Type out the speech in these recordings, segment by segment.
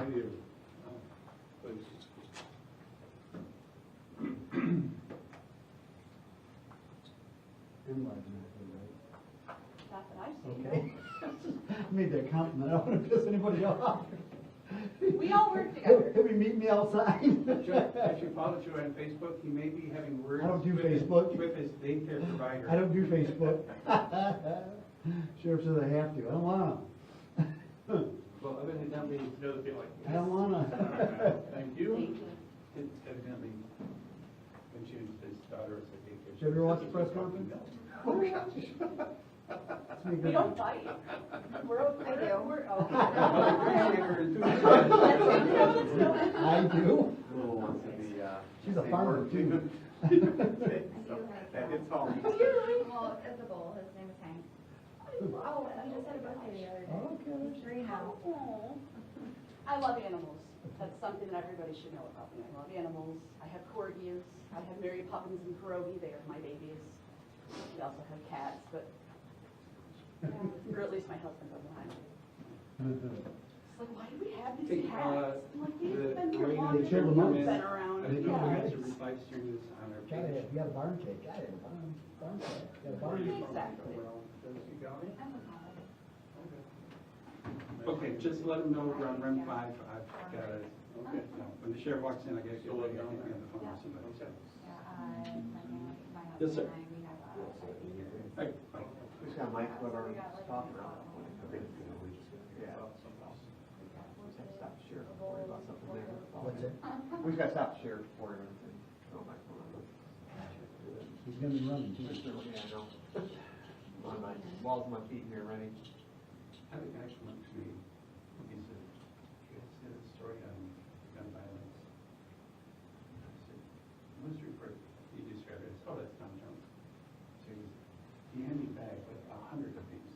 I do. Please. Not that I've seen. Okay. I made that comment. I don't want to piss anybody off. We all work together. He'll be meeting me outside. If you follow Joe on Facebook, he may be having words I don't do with Facebook. with his daycare provider. I don't do Facebook. Sheriff says I have to. I don't wanna. Well, evidently, he doesn't feel like. I don't wanna. Thank you. Thank you. Evidently, when she was his daughter was a daycare. Did you ever watch the press conference? Oh, gosh. We don't fight. We're okay. I do. We're okay. I do. Little wants to be, She's a farmer too. That hits home. Well, it's a bull. His name is Hank. Oh, he just had a birthday the other day. Okay. He's 3 now. Aw. I love animals. That's something that everybody should know about me. I love animals. I have corgis. I have Mary Poppins and Pierogi. They are my babies. We also have cats, but or at least my husband doesn't mind. It's like, why do we have these cats? I'm like, they've been here longer than you've been around. I didn't know we had to reply to this on our Gotta page. have, you got a barn cake. Gotta have a barn cake. Got a barn cake. Exactly. Genesee Valley? Okay, just let them know around round 5, I've got it. Okay. When the sheriff walks in, I gotta get ready. I'll be on the phone with somebody. Yes, sir. Hey. Who's got Mike, whoever is talking about? Yeah. Stop the sheriff, worry about something there. What's it? We've got to stop the sheriff for everything. He's gonna be running too. Yeah, I know. On my balls of my feet here, ready. I had a guy come up to me, he said, you guys did a story on gun violence. I said, what's your report? He described it as, oh, that's Tom Jones. So he handed me back with 100 of these.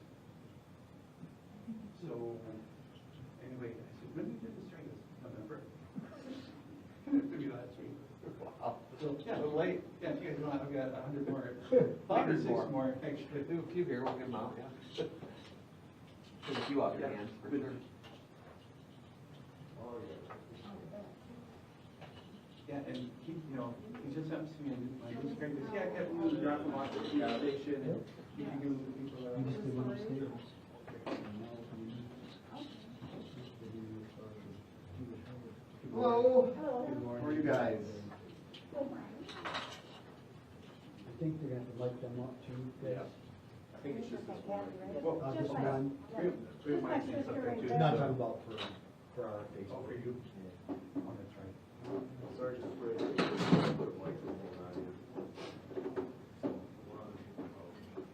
So, anyway, I said, when did you do the story? This November. It could be last week. Wow. So, yeah, a little late. Yeah, if you guys want, I've got 100 more. 100 6 more. more extra. Do a few here, we'll get them out, yeah. There's a few out your hands, for sure. Yeah, and he, you know, he just happens to me and my news guy goes, yeah, I got to drop him off at the gas station and you can give him to people that You just did one are. upstairs. Hello. Good morning. How are you guys? I think they're gonna light them up too. Yeah. I think it's just this one. Just one. We have my things up there too. Not talking about for our Oh, Facebook. for you? Oh, that's right. Sorry, just for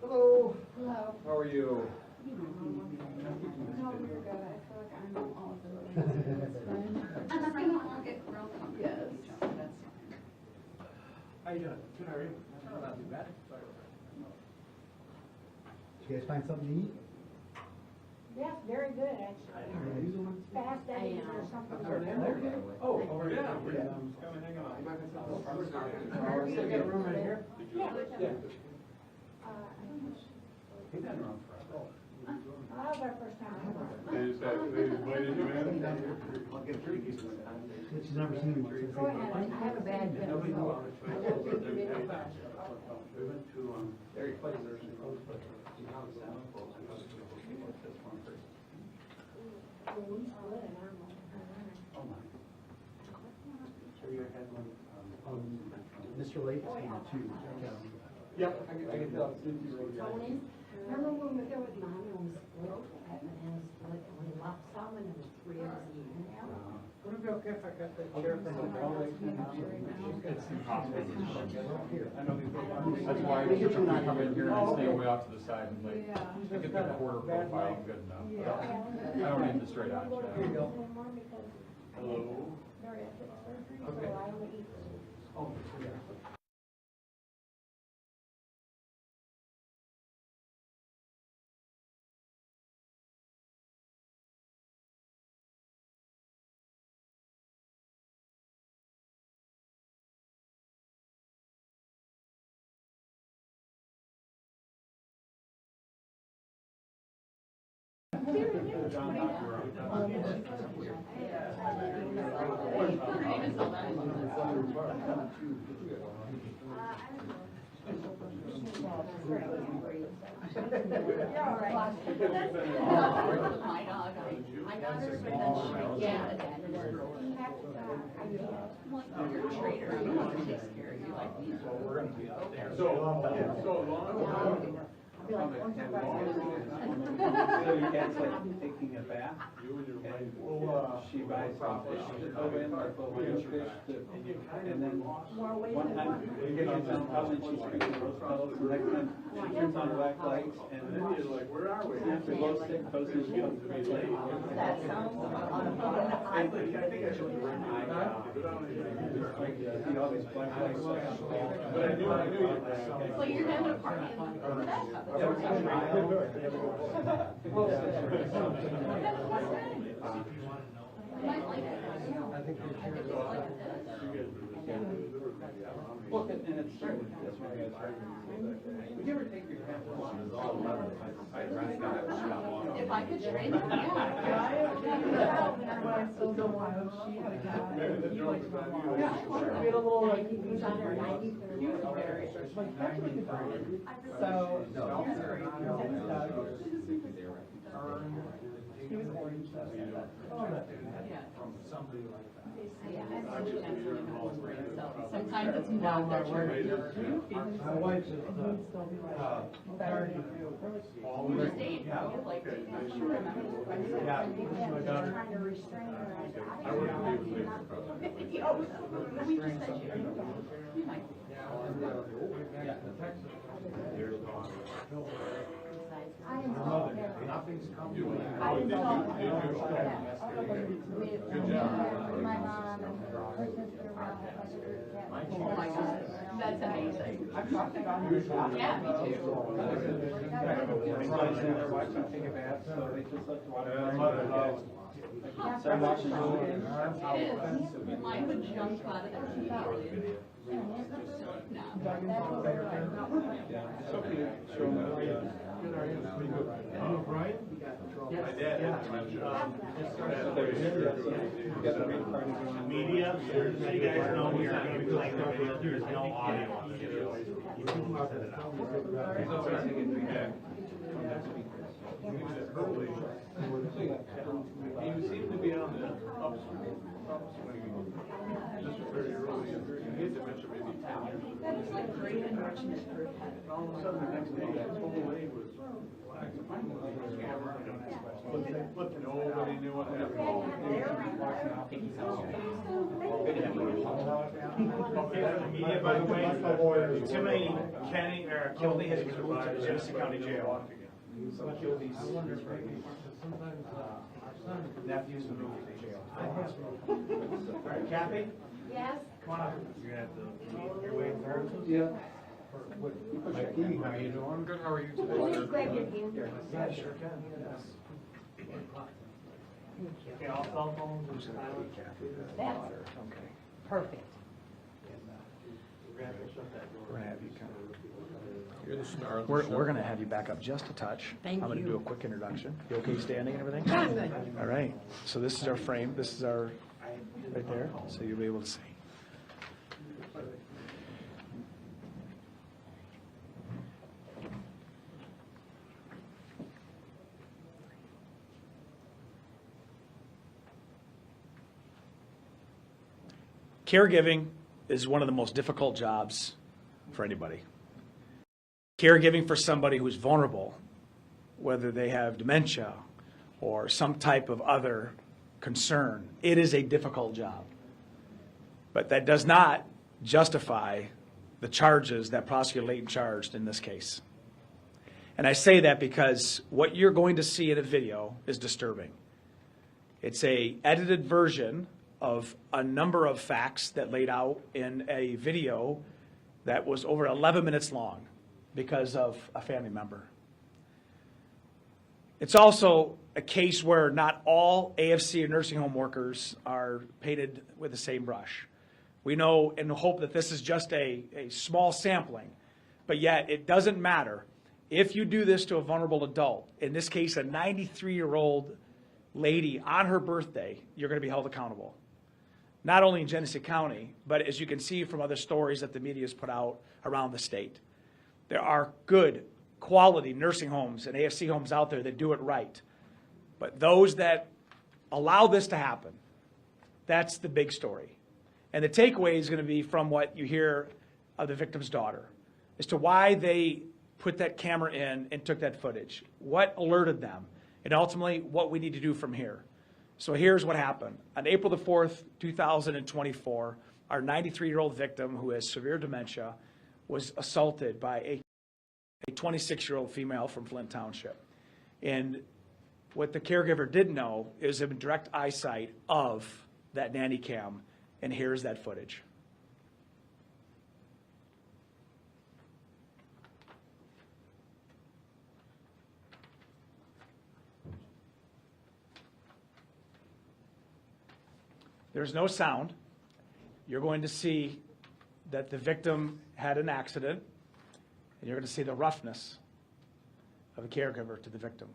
Hello. Hello. How are you? No, you're good. I feel like I know all of them. I'll get real comfortable. Yes, that's fine. How you doing? Good, how are you? Not too bad. Did you guys find something to eat? Yeah, very good, actually. Fast Eddie's or something. Okay. Oh, over there. Yeah. Come and hang out. You might have some farmers market. Still got a room in here? Yeah. Yeah. I don't know. He's been around forever. That was our first time. They invited you in? I'll get 3 pieces. She's never seen one. Go ahead, I have a bad bit. Nobody knew so how to I train. don't think you did it first. We went to, Very close. We split an animal. oh my. Sure you had one, Mr. Leyton came too. Yep, I can tell. Tony, remember when we were with Mom and we split, had an animal split, and we lost some and there was 3 of us eating it. Would it be okay if I got the chair from the building? It's impossible to Here, I know these That's why I usually come in here and stay way off to the side and like, I get the quarter profile good enough. I don't need the straight on shot. Here you go. Hello. Bariatric surgery, so Okay. I only eat. Oh, yeah. John Hopper. You're all right. My dog, my daughter's been again. You're a traitor, I'm the one who takes care of you like me. We're gonna be out there. So long. So your cat's like taking a bath, and she buys some fish to go in, like a little fish to, and then one time, she gets on top and she's drinking rose petals, and next time, she turns on black lights, and then you're like, where are we? After glow stick goes in, she goes to be late. That sounds fun. I think I should bring my, see all these black lights. But I knew you. So you're having a party in the bathtub. Yeah, we're having a You might like it. I think you'll like it. Well, and it's true, that's why I got started. Would you ever take your cat for a walk? If I could train them, yeah. We had a little like, he was under 90. He was very, like, actually good dog. So, he was great. He was a dog. He was orange, so, yeah. From somebody like that. Sometimes it's not that word. My wife's And he would still be like, better than you. We just ate, like, she remembers. Yeah. My daughter. Trying to restrain her. I wouldn't be able to leave the We just said you might. I installed that. Nothing's come to I installed that. Good job. My mom and her sister around the cat. Oh my God, that's amazing. I've talked about him. Yeah, me too. Everybody's in there watching, take a bath, so they just let the water. So I'm watching. It is. Mine would jump out of there immediately. No. So can you show them? Brian? My dad. Media, so you guys know we are going to be playing the video, there's no audio on the video. You can set it out. He seemed to be on the upswing, just very early, he had dementia maybe 10 years. That is like great enrichment for a pet. And all of a sudden, the next day, his whole leg was black. Nobody knew what happened. Media, by the way, Timothy Kenny, or Kilby has been moved to the Genesee County Jail. So Kilby's nephew's been moved to the jail. All right, Kathy, Yes. come on up. You're gonna have to lead your way through. Yeah. How you doing? Good, how are you Can you today? grab your hand? Yeah, sure can, yes. Okay, all cell phones are silent. That's Okay. perfect. We're gonna have you come. You're the star of the We're show. going to have you back up just a touch. Thank I'm going to you. do a quick introduction. You okay standing and everything? All right. So this is our frame. This is our, right there. So you'll be able to see. Caregiving is one of the most difficult jobs for anybody. Caregiving for somebody who's vulnerable, whether they have dementia or some type of other concern, it is a difficult job. But that does not justify the charges that Prosecutor Leyton charged in this case. And I say that because what you're going to see in a video is disturbing. It's an edited version of a number of facts that laid out in a video that was over 11 minutes long because of a family member. It's also a case where not all AFC and nursing home workers are painted with the same brush. We know and hope that this is just a small sampling, but yet it doesn't matter. If you do this to a vulnerable adult, in this case a 93-year-old lady on her birthday, you're going to be held accountable. not only in Genesee County, but as you can see from other stories that the media has put out around the state. There are good, quality nursing homes and AFC homes out there that do it right. But those that allow this to happen, that's the big story. And the takeaway is going to be from what you hear of the victim's daughter as to why they put that camera in and took that footage, what alerted them, and ultimately what we need to do from here. So here's what happened. On April the 4th, 2024, our 93-year-old victim who has severe dementia was assaulted by a 26-year-old female from Flint Township. And what the caregiver didn't know is in direct eyesight of that nanny cam, and here's that footage. There's no sound. You're going to see that the victim had an accident, and you're going to see the roughness of a caregiver to the victim.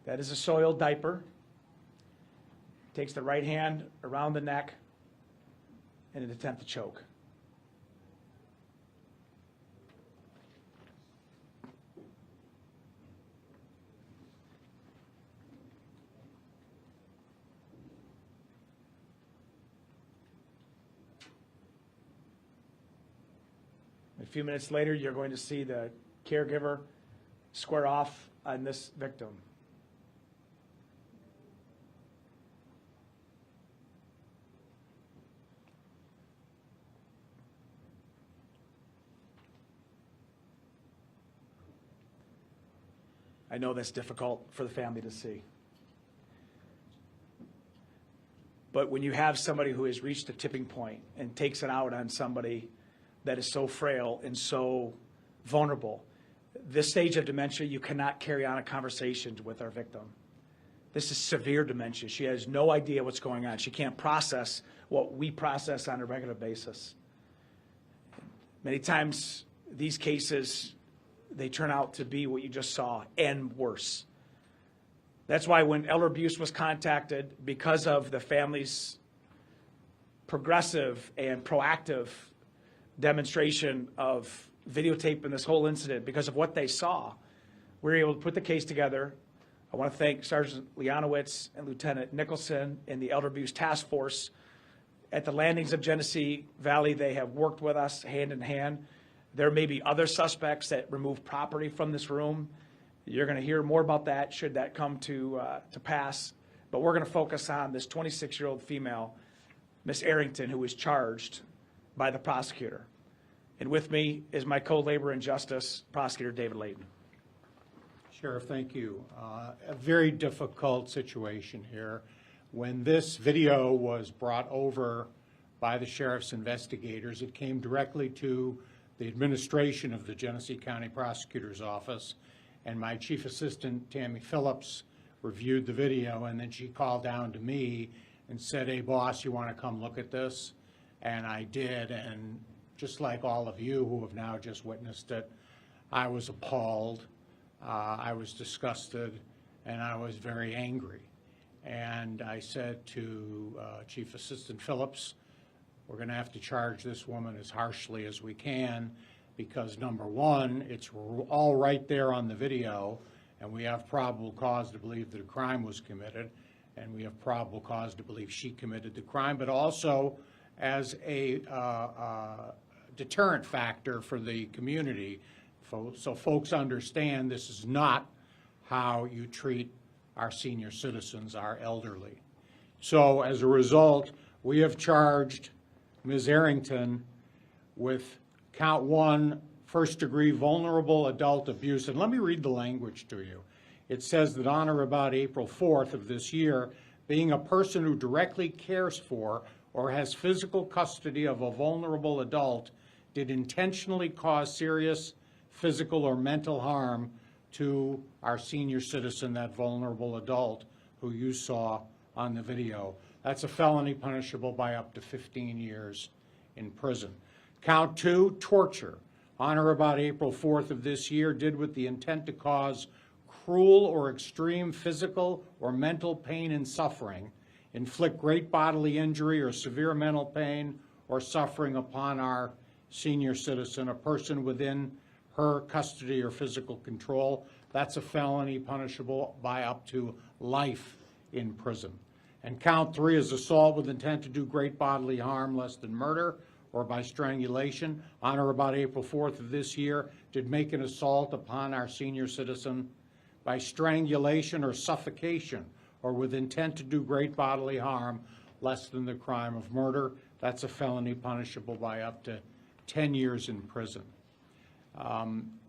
That is a soiled diaper. Takes the right hand around the neck in an attempt to choke. A few minutes later, you're going to see the caregiver square off on this victim. I know that's difficult for the family to see. But when you have somebody who has reached a tipping point and takes it out on somebody that is so frail and so vulnerable, this stage of dementia, you cannot carry on a conversation with our victim. This is severe dementia. She has no idea what's going on. She can't process what we process on a regular basis. Many times, these cases, they turn out to be what you just saw and worse. That's why when elder abuse was contacted, because of the family's progressive and proactive demonstration of videotaping this whole incident, because of what they saw, we were able to put the case together. I want to thank Sergeant Leonowitz and Lieutenant Nicholson and the Elder Abuse Task Force at the Landings of Genesee Valley. They have worked with us hand in hand. There may be other suspects that remove property from this room. You're going to hear more about that should that come to pass. But we're going to focus on this 26-year-old female, Miss Arrington, who was charged by the prosecutor. And with me is my co-labor in justice, Prosecutor David Leyton. Sheriff, thank you. A very difficult situation here. When this video was brought over by the sheriff's investigators, it came directly to the administration of the Genesee County Prosecutor's Office, and my chief assistant, Tammy Phillips, reviewed the video, and then she called down to me and said, "Hey, boss, you want to come look at this?" And I did, and just like all of you who have now just witnessed it, I was appalled, I was disgusted, and I was very angry. And I said to Chief Assistant Phillips, we're going to have to charge this woman as harshly as we can because, number one, it's all right there on the video, and we have probable cause to believe that a crime was committed, and we have probable cause to believe she committed the crime, but also as a deterrent factor for the community, so folks understand this is not how you treat our senior citizens, our elderly. So as a result, we have charged Ms. Arrington with count 1, first-degree vulnerable adult abuse. And let me read the language to you. It says that on or about April 4th of this year, being a person who directly cares for or has physical custody of a vulnerable adult did intentionally cause serious physical or mental harm to our senior citizen, that vulnerable adult who you saw on the video. That's a felony punishable by up to 15 years in prison. Count 2, torture. On or about April 4th of this year, did with the intent to cause cruel or extreme physical or mental pain and suffering, inflict great bodily injury or severe mental pain or suffering upon our senior citizen, a person within her custody or physical control, that's a felony punishable by up to life in prison. And count 3 is assault with intent to do great bodily harm less than murder or by strangulation. On or about April 4th of this year, did make an assault upon our senior citizen by strangulation or suffocation or with intent to do great bodily harm less than the crime of murder. That's a felony punishable by up to 10 years in prison.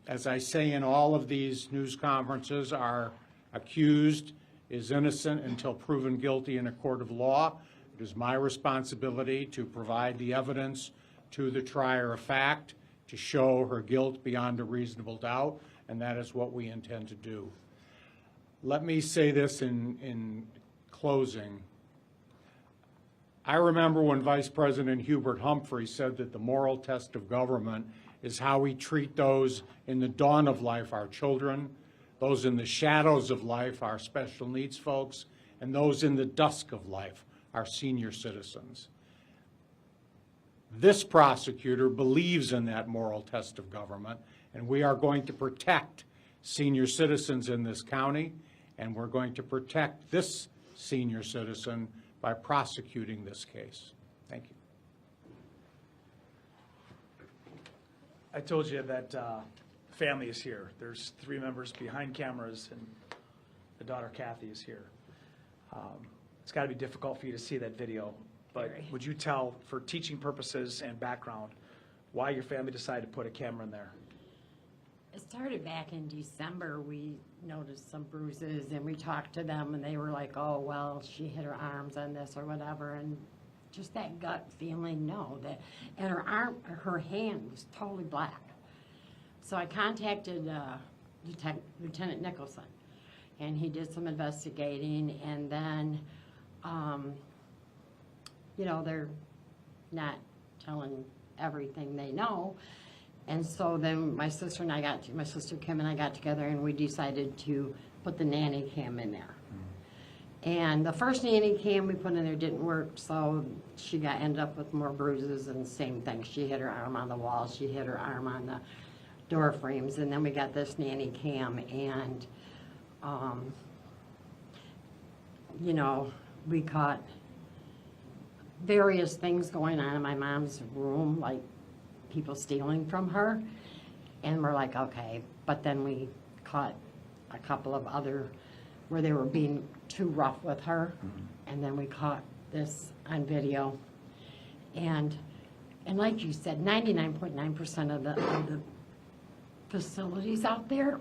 As I say in all of these news conferences, our accused is innocent until proven guilty in a court of law. It is my responsibility to provide the evidence to the trier of fact to show her guilt beyond a reasonable doubt, and that is what we intend to do. Let me say this in closing. I remember when Vice President Hubert Humphrey said that the moral test of government is how we treat those in the dawn of life, our children, those in the shadows of life, our special needs folks, and those in the dusk of life, our senior citizens. This prosecutor believes in that moral test of government, and we are going to protect senior citizens in this county, and we're going to protect this senior citizen by prosecuting this case. Thank you. I told you that family is here. There's 3 members behind cameras, and the daughter Kathy is here. It's got to be difficult for you to see that video, but would you tell, for teaching purposes and background, why your family decided to put a camera in there? It started back in December. We noticed some bruises, and we talked to them, and they were like, oh, well, she hit her arms on this or whatever, and just that gut feeling, no. And her arm, her hand was totally black. So I contacted Lieutenant Nicholson, and he did some investigating, and then, you know, they're not telling everything they know. And so then my sister Kim and I got together, and we decided to put the nanny cam in there. And the first nanny cam we put in there didn't work, so she ended up with more bruises, and same thing. She hit her arm on the wall, she hit her arm on the door frames, and then we got this nanny cam, and you know, we caught various things going on in my mom's room, like people stealing from her, and we're like, okay. But then we caught a couple of other where they were being too rough with her, and then we caught this on video. And like you said, 99.9% of the facilities out there,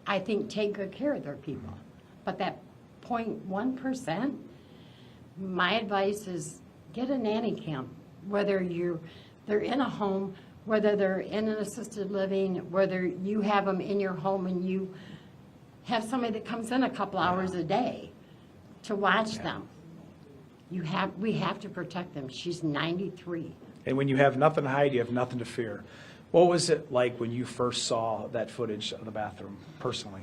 I think, take good care of their people. But that 0.1%, my advice is get a nanny cam, whether they're in a home, whether they're in an assisted living, whether you have them in your home and you have somebody that comes in a couple hours a day to watch them. We have to protect them. She's 93. And when you have nothing to hide, you have nothing to fear. What was it like when you first saw that footage of the bathroom, personally?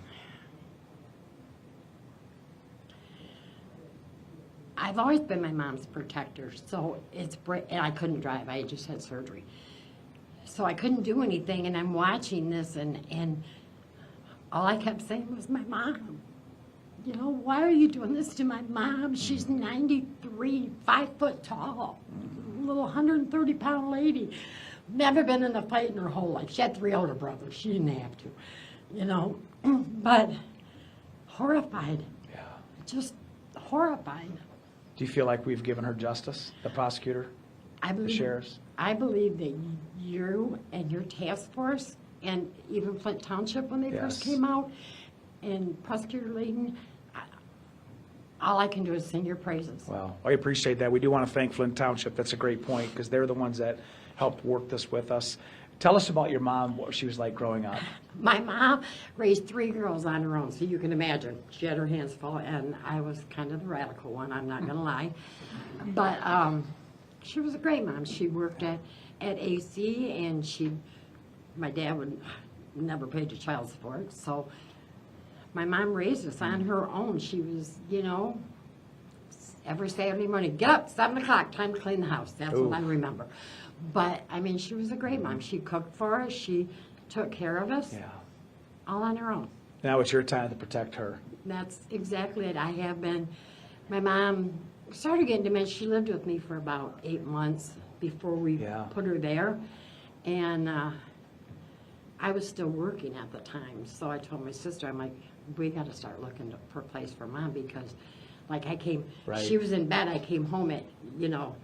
I've always been my mom's protector, so and I couldn't drive. I just had surgery. So I couldn't do anything, and I'm watching this, and all I kept saying was, my mom. You know, why are you doing this to my mom? She's 93, 5 foot tall, little 130-pound lady. Never been in a fight in her whole life. She had 3 older brothers. She didn't have to, you know. But horrified. Yeah. Just horrified. Do you feel like we've given her justice, the prosecutor, the sheriffs? I believe that you and your task force, and even Flint Township when they first came out, and Prosecutor Leyton, all I can do is sing your praises. Well, I appreciate that. We do want to thank Flint Township. That's a great point, because they're the ones that helped work this with us. Tell us about your mom, what she was like growing up. My mom raised 3 girls on her own, so you can imagine. She had her hands full, and I was kind of the radical one, I'm not going to lie. But she was a great mom. She worked at AC, and my dad would never pay the child support, so My mom raised us on her own. She was, you know, every Saturday morning, get up, 7 o'clock, time to clean the house. That's Ooh. what I remember. But, I mean, she was a great mom. She cooked for us. She took care of us, Yeah. all on her own. Now it's your time to protect her. That's exactly it. I have been. My mom started getting dementia. She lived with me for about 8 months before we Yeah. put her there. And I was still working at the time. So I told my sister, I'm like, we got to start looking for a place for Mom because, like, I came, Right. she was in bed. I came home at, you know,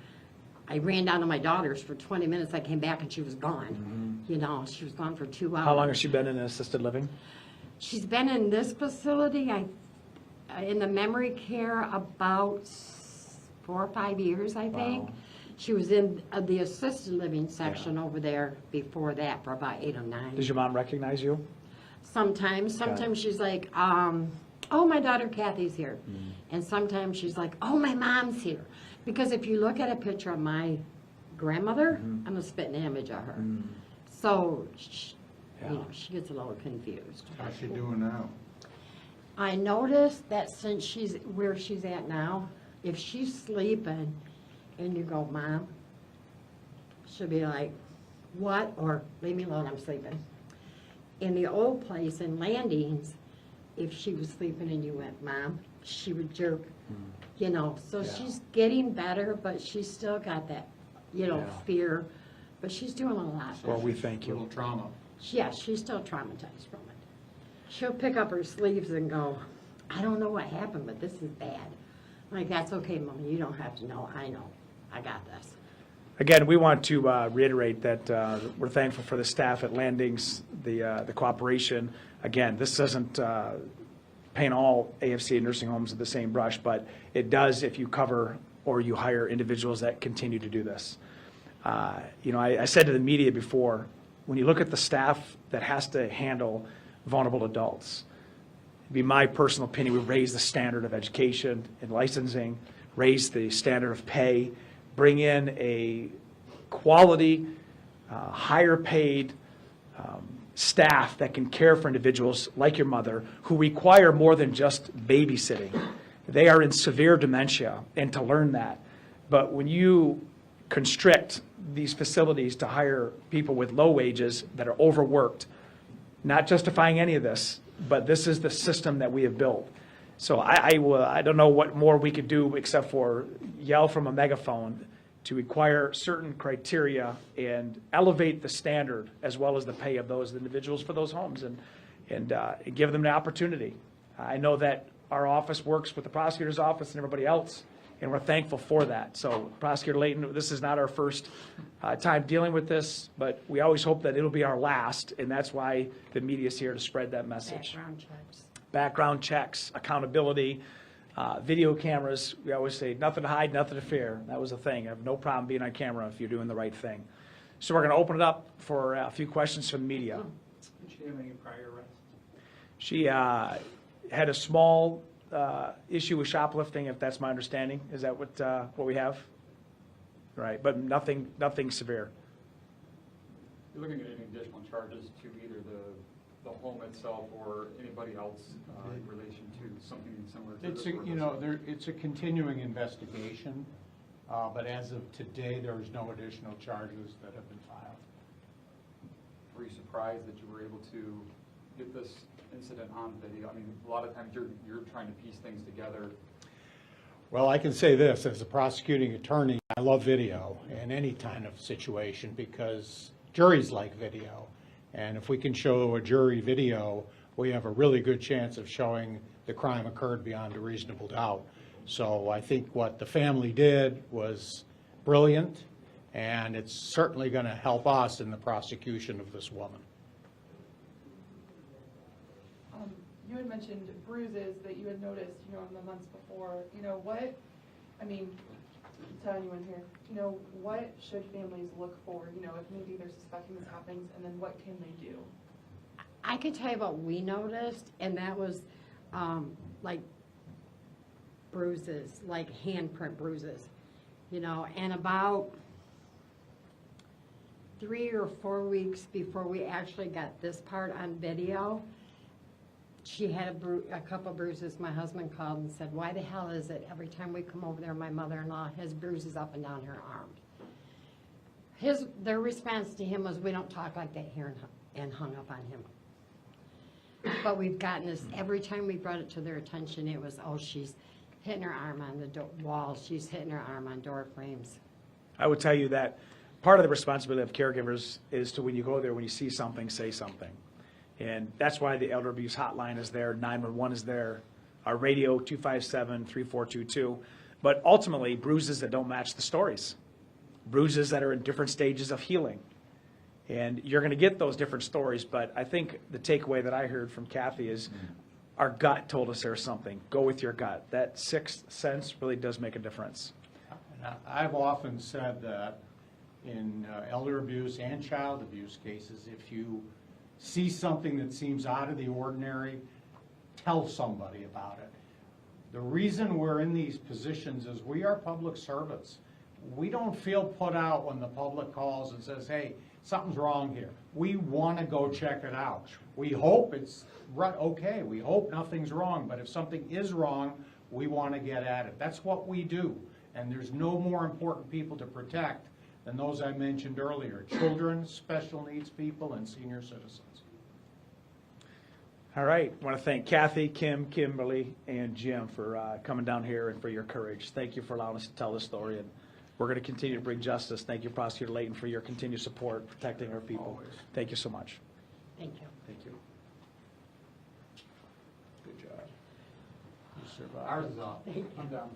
I ran down to my daughter's for 20 minutes. I came back and she was gone. You know, she was gone for 2 hours. How long has she been in assisted living? She's been in this facility, in the memory care, about 4 or 5 years, I think. Wow. She was in the assisted living section over there before that for about 8 or 9. Does your mom recognize you? Sometimes she's like, oh, my daughter Kathy's here. And sometimes she's like, oh, my mom's here. Because if you look at a picture of my grandmother, I'm a spitting image of her. So, you know, she gets a little confused. How's she doing now? I noticed that since she's where she's at now, if she's sleeping and you go, Mom, she'll be like, what? Or leave me alone, I'm sleeping. In the old place in Landings, if she was sleeping and you went, Mom, she would jerk, you know. So she's getting better, but she's still got that, you know, fear. But she's doing a lot better. Well, we thank A little you. trauma. Yeah, she's still traumatized from it. She'll pick up her sleeves and go, I don't know what happened, but this is bad. I'm like, that's okay, Mommy, you don't have to know. I know. I got this. Again, we want to reiterate that we're thankful for the staff at Landings, the cooperation. Again, this doesn't paint all AFC nursing homes with the same brush, but it does if you cover or you hire individuals that continue to do this. You know, I said to the media before, when you look at the staff that has to handle vulnerable adults, it'd be my personal opinion, we raise the standard of education and licensing, raise the standard of pay, bring in a quality, higher paid staff that can care for individuals like your mother who require more than just babysitting. They are in severe dementia, and to learn that. But when you constrict these facilities to hire people with low wages that are overworked, not justifying any of this, but this is the system that we have built. So I don't know what more we could do except for yell from a megaphone to require certain criteria and elevate the standard as well as the pay of those individuals for those homes and give them the opportunity. I know that our office works with the prosecutor's office and everybody else, and we're thankful for that. So Prosecutor Leyton, this is not our first time dealing with this, but we always hope that it'll be our last, and that's why the media is here to spread that message. Background checks. Background checks, accountability, video cameras. We always say, nothing to hide, nothing to fear. That was the thing. I have no problem being on camera if you're doing the right thing. So we're going to open it up for a few questions from the media. Did she have any prior arrests? She had a small issue with shoplifting, if that's my understanding. Is that what we have? Right, but nothing severe. You're looking at any additional charges to either the home itself or anybody else in relation to something similar to It's this? a, you know, it's a continuing investigation, but as of today, there is no additional charges that have been filed. Were you surprised that you were able to get this incident on video? I mean, a lot of times you're trying to piece things together. Well, I can say this, as a prosecuting attorney, I love video in any kind of situation because juries like video. And if we can show a jury video, we have a really good chance of showing the crime occurred beyond a reasonable doubt. So I think what the family did was brilliant, and it's certainly going to help us in the prosecution of this woman. You had mentioned bruises that you had noticed, you know, in the months before. You know, what, I mean, to anyone here, you know, what should families look for, you know, if maybe they're suspecting this happens, and then what can they do? I can tell you what we noticed, and that was like bruises, like handprint bruises, you know, and about 3 or 4 weeks before we actually got this part on video, she had a couple bruises. My husband called and said, why the hell is it every time we come over there, my mother-in-law has bruises up and down her arm? Their response to him was, we don't talk like that here, and hung up on him. But we've gotten this, every time we brought it to their attention, it was, oh, she's hitting her arm on the wall, she's hitting her arm on door frames. I would tell you that part of the responsibility of caregivers is to, when you go there, when you see something, say something. And that's why the elder abuse hotline is there, 911 is there, our radio 257-3422. But ultimately, bruises that don't match the stories, bruises that are in different stages of healing. And you're going to get those different stories, but I think the takeaway that I heard from Kathy is our gut told us there's something. Go with your gut. That sixth sense really does make a difference. And I've often said that in elder abuse and child abuse cases, if you see something that seems out of the ordinary, tell somebody about it. The reason we're in these positions is we are public servants. We don't feel put out when the public calls and says, hey, something's wrong here. We want to go check it out. We hope it's right, okay, we hope nothing's wrong, but if something is wrong, we want to get at it. That's what we do. And there's no more important people to protect than those I mentioned earlier, children, special needs people, and senior citizens. All right. I want to thank Kathy, Kim, Kimberly, and Jim for coming down here and for your courage. Thank you for allowing us to tell this story. And we're going to continue to bring justice. Thank you, Prosecutor Leyton, for your continued support, protecting our people. Always. Thank you so much. Thank you. Thank you. Good job. You survived. Ours is off. Thank you. I'm done.